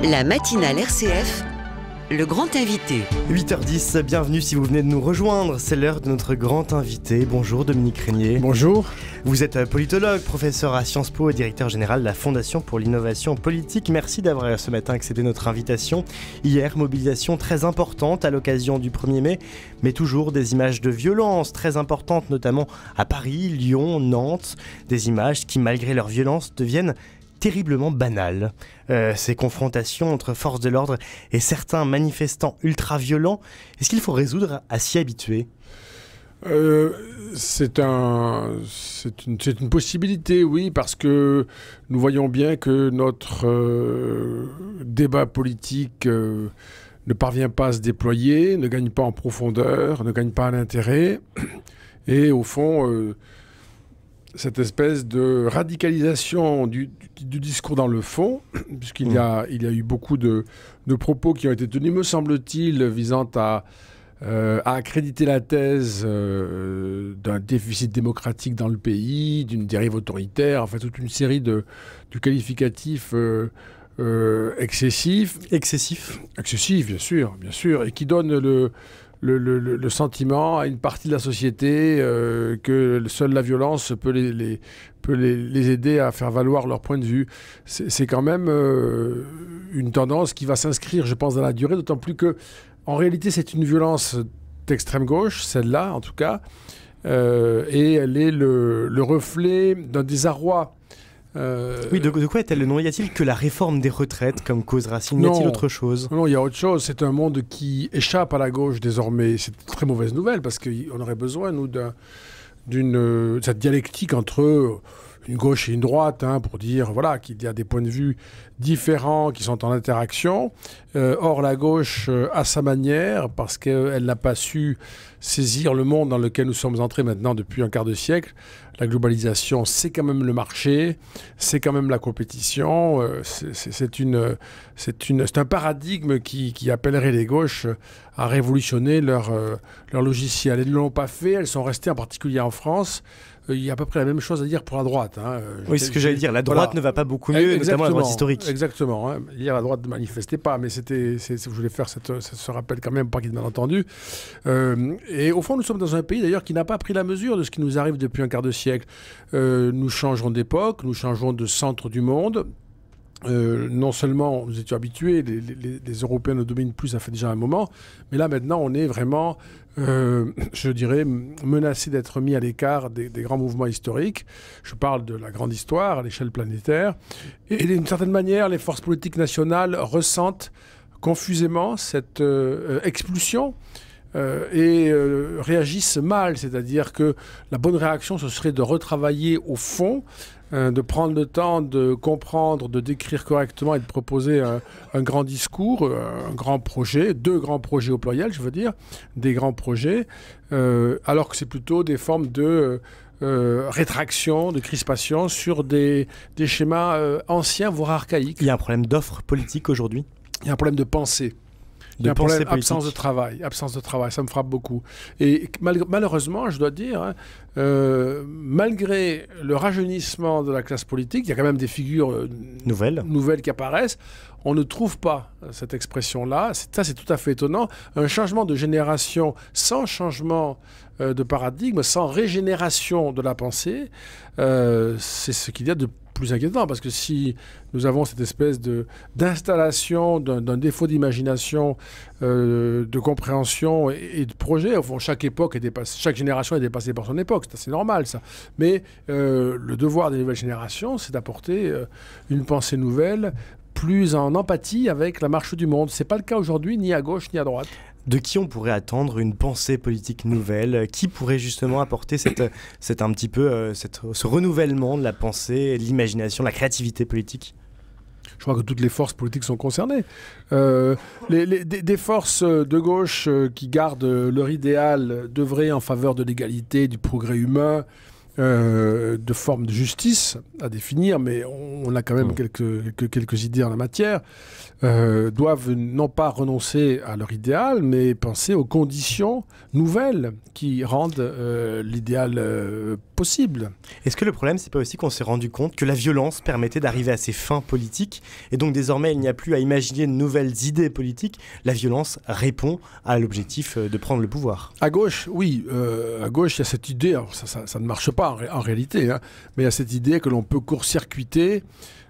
La matinale RCF, le grand invité. 8h10, bienvenue si vous venez de nous rejoindre. C'est l'heure de notre grand invité. Bonjour Dominique Régnier. Bonjour. Vous êtes politologue, professeur à Sciences Po et directeur général de la Fondation pour l'innovation politique. Merci d'avoir ce matin accepté notre invitation. Hier, mobilisation très importante à l'occasion du 1er mai, mais toujours des images de violence très importantes, notamment à Paris, Lyon, Nantes. Des images qui, malgré leur violence, deviennent terriblement banales. Ces confrontations entre forces de l'ordre et certains manifestants ultra-violents, est-ce qu'il faut résoudre à s'y habituer ? C'est une possibilité, oui, parce que nous voyons bien que notre débat politique ne parvient pas à se déployer, ne gagne pas en profondeur, ne gagne pas en intérêt. Et au fond, cette espèce de radicalisation du discours dans le fond, puisqu'il y a eu beaucoup de propos qui ont été tenus, me semble-t-il, visant à accréditer la thèse d'un déficit démocratique dans le pays, d'une dérive autoritaire, enfin toute une série de qualificatifs excessifs. Excessif, bien sûr, et qui donnent le sentiment à une partie de la société que seule la violence peut les aider à faire valoir leur point de vue. C'est quand même une tendance qui va s'inscrire, je pense, dans la durée, d'autant plus que en réalité, c'est une violence d'extrême gauche, celle-là en tout cas, et elle est le reflet d'un désarroi. Oui, de quoi est-elle le nom ? Y a-t-il que la réforme des retraites comme cause racine ? Y a-t-il autre chose ? Non, il y a autre chose. C'est un monde qui échappe à la gauche désormais. C'est une très mauvaise nouvelle parce qu'on aurait besoin, nous, d'une cette dialectique entre une gauche et une droite, pour dire voilà, qu'il y a des points de vue différents qui sont en interaction. Or, la gauche, à sa manière, parce qu'elle n'a pas su saisir le monde dans lequel nous sommes entrés maintenant depuis un quart de siècle. La globalisation, c'est quand même le marché, c'est quand même la compétition. C'est un paradigme qui appellerait les gauches à révolutionner leur logiciel. Elles ne l'ont pas fait, elles sont restées en particulier en France. Il y a à peu près la même chose à dire pour la droite. Oui, c'est ce que j'allais dire. La droite ne va pas beaucoup mieux, notamment la droite historique. Exactement. Hier, la droite ne manifestait pas, mais je voulais faire ce rappel quand même, pas qu'il ait mal entendu. Et au fond, nous sommes dans un pays d'ailleurs qui n'a pas pris la mesure de ce qui nous arrive depuis un quart de siècle. Nous changerons d'époque, nous changerons de centre du monde. Non seulement nous étions habitués, les Européens nous dominent plus, ça fait déjà un moment, mais là maintenant on est vraiment, je dirais, menacé d'être mis à l'écart des grands mouvements historiques. Je parle de la grande histoire à l'échelle planétaire. Et d'une certaine manière, les forces politiques nationales ressentent confusément cette expulsion et réagissent mal. C'est-à-dire que la bonne réaction, ce serait de retravailler au fond, de prendre le temps de comprendre, de décrire correctement et de proposer un grand discours, un grand projet, deux grands projets au pluriel, je veux dire, des grands projets, alors que c'est plutôt des formes de rétraction, de crispation sur des schémas anciens, voire archaïques. Il y a un problème d'offre politique aujourd'hui ? Il y a un problème de pensée. Il y a un problème d'absence de travail. Ça me frappe beaucoup. Et malheureusement, je dois dire, malgré le rajeunissement de la classe politique, il y a quand même des figures nouvelles qui apparaissent. On ne trouve pas cette expression-là. Ça, c'est tout à fait étonnant. Un changement de génération sans changement de paradigme, sans régénération de la pensée, c'est ce qu'il y a de plus inquiétant, parce que si nous avons cette espèce d'installation d'un défaut d'imagination, de compréhension et de projet, au fond, chaque génération est dépassée par son époque, c'est assez normal ça. Mais le devoir des nouvelles générations, c'est d'apporter une pensée nouvelle, plus en empathie avec la marche du monde. C'est pas le cas aujourd'hui, ni à gauche ni à droite. De qui on pourrait attendre une pensée politique nouvelle ? Qui pourrait justement apporter ce renouvellement de la pensée, de l'imagination, de la créativité politique ? Je crois que toutes les forces politiques sont concernées. Des forces de gauche qui gardent leur idéal d'œuvrer en faveur de l'égalité, du progrès humain, de forme de justice à définir, mais on a quand même quelques idées en la matière, doivent non pas renoncer à leur idéal, mais penser aux conditions nouvelles qui rendent l'idéal possible. Est-ce que le problème, c'est pas aussi qu'on s'est rendu compte que la violence permettait d'arriver à ses fins politiques, et donc désormais il n'y a plus à imaginer de nouvelles idées politiques, la violence répond à l'objectif de prendre le pouvoir? À gauche, oui, à gauche il y a cette idée, alors ça ne marche pas en réalité, hein, mais il y a cette idée que l'on peut court-circuiter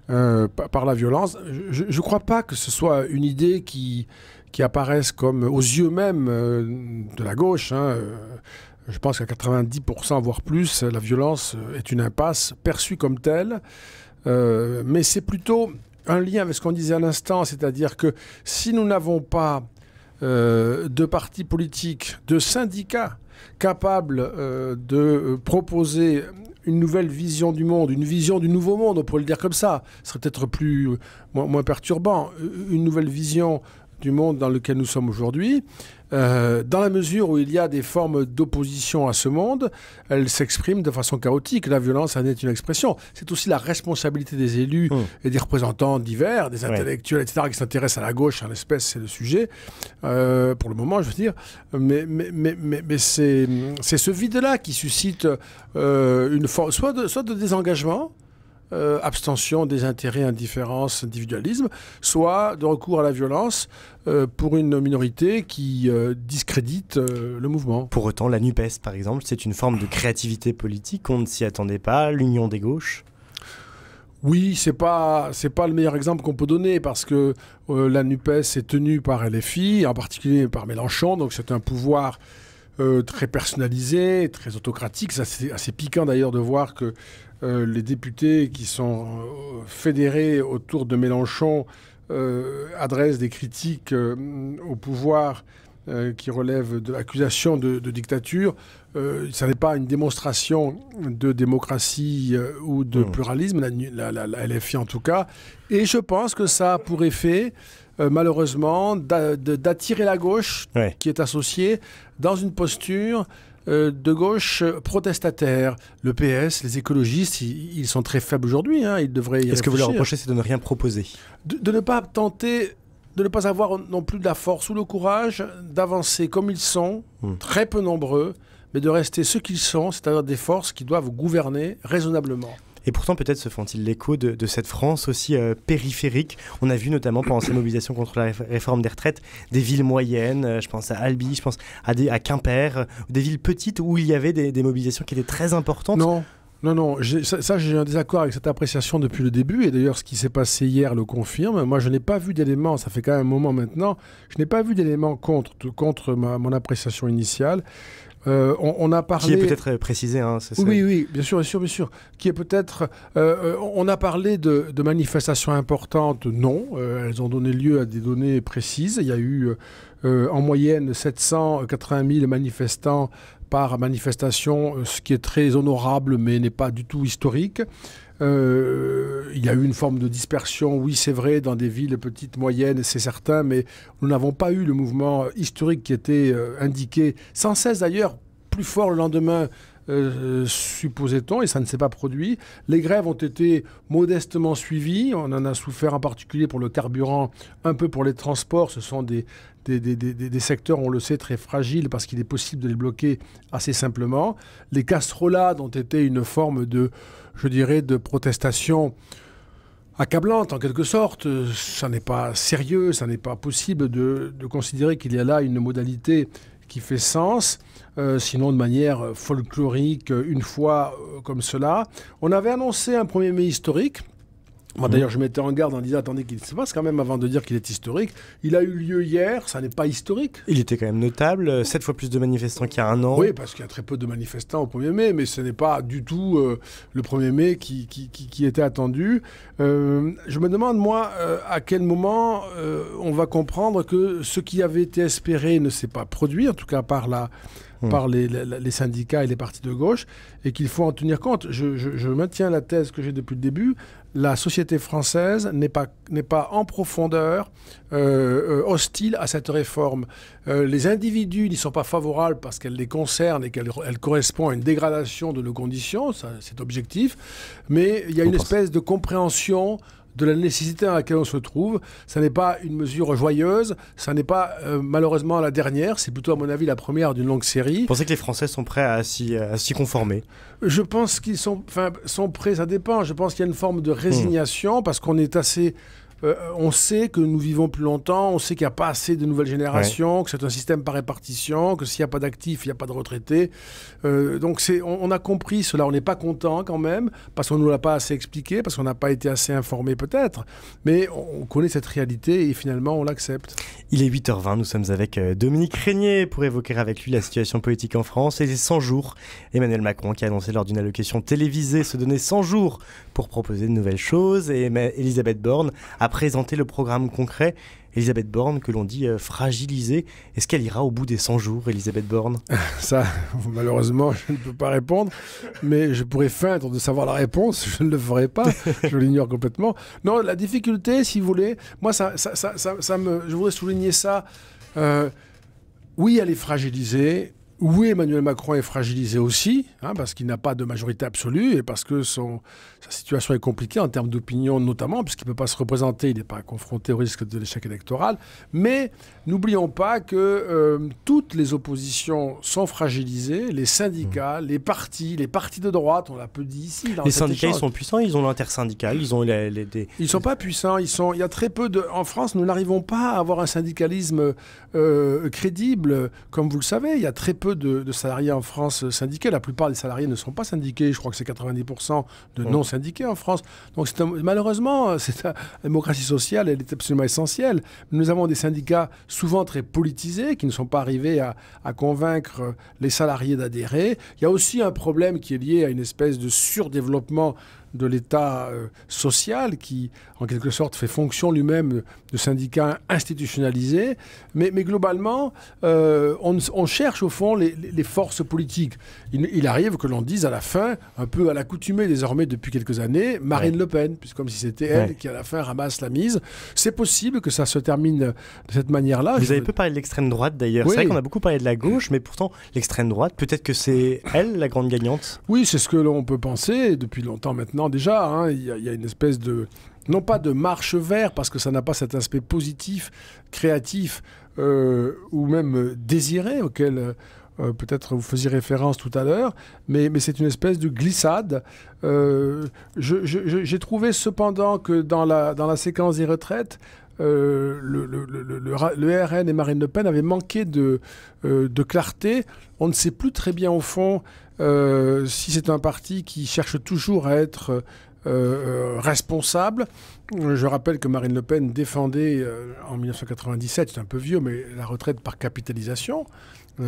par la violence. Je ne crois pas que ce soit une idée qui apparaisse comme aux yeux même de la gauche. Hein. Je pense qu'à 90%, voire plus, la violence est une impasse perçue comme telle. Mais c'est plutôt un lien avec ce qu'on disait à l'instant, c'est-à-dire que si nous n'avons pas de partis politiques, de syndicats capables de proposer une nouvelle vision du monde, une vision du nouveau monde, on pourrait le dire comme ça, ce serait peut-être moins perturbant, une nouvelle vision du monde dans lequel nous sommes aujourd'hui, dans la mesure où il y a des formes d'opposition à ce monde, elles s'expriment de façon chaotique. La violence en est une expression. C'est aussi la responsabilité des élus et des représentants divers, des intellectuels, etc., qui s'intéressent à la gauche, en l'espèce, c'est le sujet, pour le moment, je veux dire. Mais c'est ce vide-là qui suscite une forme, soit de désengagement, abstention, désintérêt, indifférence, individualisme, soit de recours à la violence pour une minorité qui discrédite le mouvement. Pour autant, la NUPES, par exemple, c'est une forme de créativité politique, on ne s'y attendait pas, l'union des gauches. Oui, c'est pas le meilleur exemple qu'on peut donner parce que la NUPES est tenue par LFI, en particulier par Mélenchon, donc c'est un pouvoir très personnalisé, très autocratique. C'est assez piquant d'ailleurs de voir que les députés qui sont fédérés autour de Mélenchon adressent des critiques au pouvoir qui relèvent de l'accusations de dictature. Ça n'est pas une démonstration de démocratie ou de pluralisme, la LFI en tout cas. Et je pense que ça a pour effet, malheureusement, d'attirer la gauche qui est associée dans une posture de gauche protestataire. Le PS, les écologistes, ils sont très faibles aujourd'hui. Hein, ils devraient y réfléchir. Ce que vous leur reprochez, c'est de ne rien proposer. De ne pas tenter, de ne pas avoir non plus de la force ou le courage d'avancer comme ils sont, très peu nombreux, mais de rester ce qu'ils sont, c'est-à-dire des forces qui doivent gouverner raisonnablement. Et pourtant, peut-être se font-ils l'écho de cette France aussi périphérique. On a vu notamment pendant ces mobilisations contre la réforme des retraites, des villes moyennes, je pense à Albi, je pense à Quimper, des villes petites où il y avait des mobilisations qui étaient très importantes. Non, j'ai un désaccord avec cette appréciation depuis le début, et d'ailleurs ce qui s'est passé hier le confirme. Moi je n'ai pas vu d'éléments, ça fait quand même un moment maintenant, je n'ai pas vu d'éléments contre mon appréciation initiale. On a parlé... Qui est peut-être précisé. Hein, oui, bien sûr. Qui est peut-être... on a parlé de manifestations importantes. Non, elles ont donné lieu à des données précises. Il y a eu en moyenne 780 000 manifestants par manifestation, ce qui est très honorable, mais n'est pas du tout historique. Il y a eu une forme de dispersion, oui c'est vrai, dans des villes petites, moyennes, c'est certain, mais nous n'avons pas eu le mouvement historique qui était indiqué, sans cesse d'ailleurs, plus fort le lendemain, supposait-on, et ça ne s'est pas produit. Les grèves ont été modestement suivies, on en a souffert en particulier pour le carburant, un peu pour les transports, ce sont des secteurs, on le sait, très fragiles parce qu'il est possible de les bloquer assez simplement. Les casserolades ont été une forme de protestation accablante en quelque sorte. Ça n'est pas sérieux, ça n'est pas possible de considérer qu'il y a là une modalité qui fait sens, sinon de manière folklorique, une fois comme cela. On avait annoncé un 1er mai historique. Moi, d'ailleurs, je m'étais en garde en disant, attendez, qu'il se passe quand même avant de dire qu'il est historique. Il a eu lieu hier, ça n'est pas historique. Il était quand même notable, 7 fois plus de manifestants qu'il y a un an. Oui, parce qu'il y a très peu de manifestants au 1er mai, mais ce n'est pas du tout le 1er mai qui était attendu. Je me demande, moi, à quel moment on va comprendre que ce qui avait été espéré ne s'est pas produit, en tout cas par par les syndicats et les partis de gauche, et qu'il faut en tenir compte. Je maintiens la thèse que j'ai depuis le début. La société française n'est pas en profondeur hostile à cette réforme. Les individus n'y sont pas favorables parce qu'elle les concerne et qu'elle correspond à une dégradation de nos conditions, c'est objectif, mais il y a une espèce de compréhension de la nécessité dans laquelle on se trouve. Ça n'est pas une mesure joyeuse, ça n'est pas malheureusement la dernière, c'est plutôt à mon avis la première d'une longue série. Vous pensez que les Français sont prêts à s'y conformer? Je pense qu'ils sont prêts, ça dépend. Je pense qu'il y a une forme de résignation parce qu'on est assez... on sait que nous vivons plus longtemps, on sait qu'il n'y a pas assez de nouvelles générations, que c'est un système par répartition, que s'il n'y a pas d'actifs, il n'y a pas de retraités. Donc on a compris cela, on n'est pas content quand même, parce qu'on ne nous l'a pas assez expliqué, parce qu'on n'a pas été assez informé peut-être, mais on connaît cette réalité et finalement on l'accepte. Il est 8h20, nous sommes avec Dominique Régnier pour évoquer avec lui la situation politique en France et les 100 jours. Emmanuel Macron qui a annoncé lors d'une allocution télévisée se donner 100 jours pour proposer de nouvelles choses, et Elisabeth Borne a présenté le programme concret. Elisabeth Borne, que l'on dit fragilisée. Est-ce qu'elle ira au bout des 100 jours, Elisabeth Borne? Ça, malheureusement, je ne peux pas répondre, mais je pourrais feindre de savoir la réponse. Je ne le ferai pas, je l'ignore complètement. Non, la difficulté, si vous voulez, moi, je voudrais souligner ça. Oui, elle est fragilisée. Oui, Emmanuel Macron est fragilisé aussi, parce qu'il n'a pas de majorité absolue et parce que sa situation est compliquée en termes d'opinion notamment, puisqu'il ne peut pas se représenter, il n'est pas confronté au risque de l'échec électoral. Mais n'oublions pas que toutes les oppositions sont fragilisées, les syndicats, les partis de droite, on l'a peu dit ici. Les syndicats, ils sont puissants, ils ont l'intersyndical, ils ont Ils ne sont pas puissants, il y a très peu de... En France, nous n'arrivons pas à avoir un syndicalisme crédible, comme vous le savez, il y a très peu de salariés en France syndiqués. La plupart des salariés ne sont pas syndiqués. Je crois que c'est 90% de non-syndiqués en France. Donc malheureusement, la démocratie sociale, elle est absolument essentielle. Nous avons des syndicats souvent très politisés qui ne sont pas arrivés à convaincre les salariés d'adhérer. Il y a aussi un problème qui est lié à une espèce de surdéveloppement de l'État social qui, en quelque sorte, fait fonction lui-même de syndicat institutionnalisé. Mais globalement, on cherche, au fond, les forces politiques. Il arrive que l'on dise à la fin, un peu à l'accoutumée désormais depuis quelques années, Marine Le Pen, puisque comme si c'était elle qui, à la fin, ramasse la mise. C'est possible que ça se termine de cette manière-là. Vous avez peu parlé de l'extrême droite, d'ailleurs. Oui. C'est vrai qu'on a beaucoup parlé de la gauche, mais pourtant, l'extrême droite, peut-être que c'est elle, la grande gagnante? Oui, c'est ce que l'on peut penser depuis longtemps maintenant. Déjà, il y a une espèce de, non pas de marche vers, parce que ça n'a pas cet aspect positif, créatif ou même désiré auquel peut-être vous faisiez référence tout à l'heure, mais c'est une espèce de glissade. J'ai trouvé cependant que dans la séquence des retraites, le RN et Marine Le Pen avaient manqué de clarté. On ne sait plus très bien au fond si c'est un parti qui cherche toujours à être responsable. Je rappelle que Marine Le Pen défendait en 1997, c'est un peu vieux, mais la retraite par capitalisation.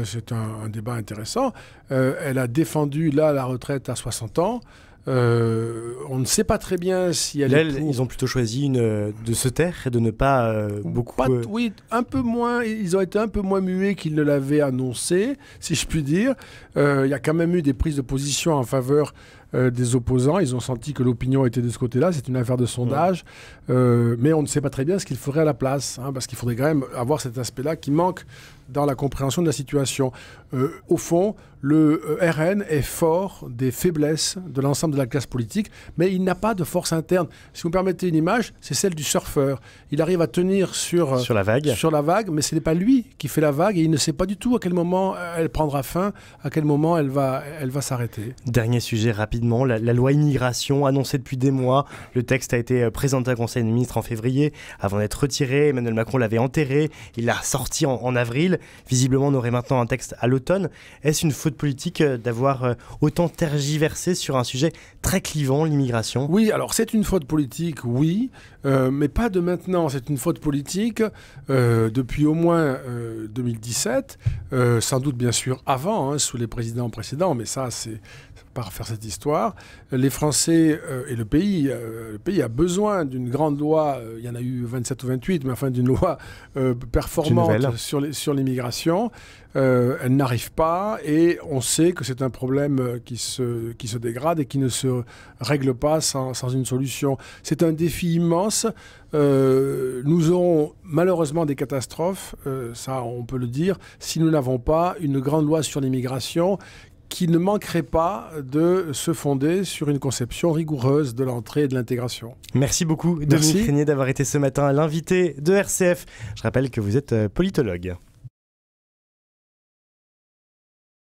C'est un débat intéressant. Elle a défendu là la retraite à 60 ans. On ne sait pas très bien si elle est pour... Ils ont plutôt choisi de se taire et de ne pas beaucoup... Oui, un peu moins. Ils ont été un peu moins muets qu'ils ne l'avaient annoncé, si je puis dire. Il y a quand même eu des prises de position en faveur des opposants. Ils ont senti que l'opinion était de ce côté-là. C'est une affaire de sondage. Mais on ne sait pas très bien ce qu'il ferait à la place. Parce qu'il faudrait quand même avoir cet aspect-là qui manque dans la compréhension de la situation. Au fond, le RN est fort des faiblesses de l'ensemble de la classe politique, mais il n'a pas de force interne. Si vous me permettez une image, c'est celle du surfeur. Il arrive à tenir sur la vague, mais ce n'est pas lui qui fait la vague et il ne sait pas du tout à quel moment elle prendra fin, à quel moment elle va s'arrêter. Dernier sujet rapidement, la loi immigration annoncée depuis des mois. Le texte a été présenté au Conseil des ministres en février. Avant d'être retiré, Emmanuel Macron l'avait enterré. Il l'a sorti en avril. Visiblement, on aurait maintenant un texte à l'automne. Est-ce une faute politique d'avoir autant tergiversé sur un sujet très clivant, l'immigration? Oui, alors c'est une faute politique, oui, mais pas de maintenant. C'est une faute politique depuis au moins 2017, sans doute bien sûr avant, sous les présidents précédents, mais ça, c'est pas refaire cette histoire. migratoire. Les Français et le pays a besoin d'une grande loi, il y en a eu 27 ou 28, mais enfin d'une loi performante sur l'immigration. Elle n'arrive pas et on sait que c'est un problème qui se dégrade et qui ne se règle pas sans une solution. C'est un défi immense. Nous aurons malheureusement des catastrophes, ça on peut le dire, si nous n'avons pas une grande loi sur l'immigration qui ne manquerait pas de se fonder sur une conception rigoureuse de l'entrée et de l'intégration. Merci beaucoup, Dominique Régnier, d'avoir été ce matin l'invité de RCF. Je rappelle que vous êtes politologue.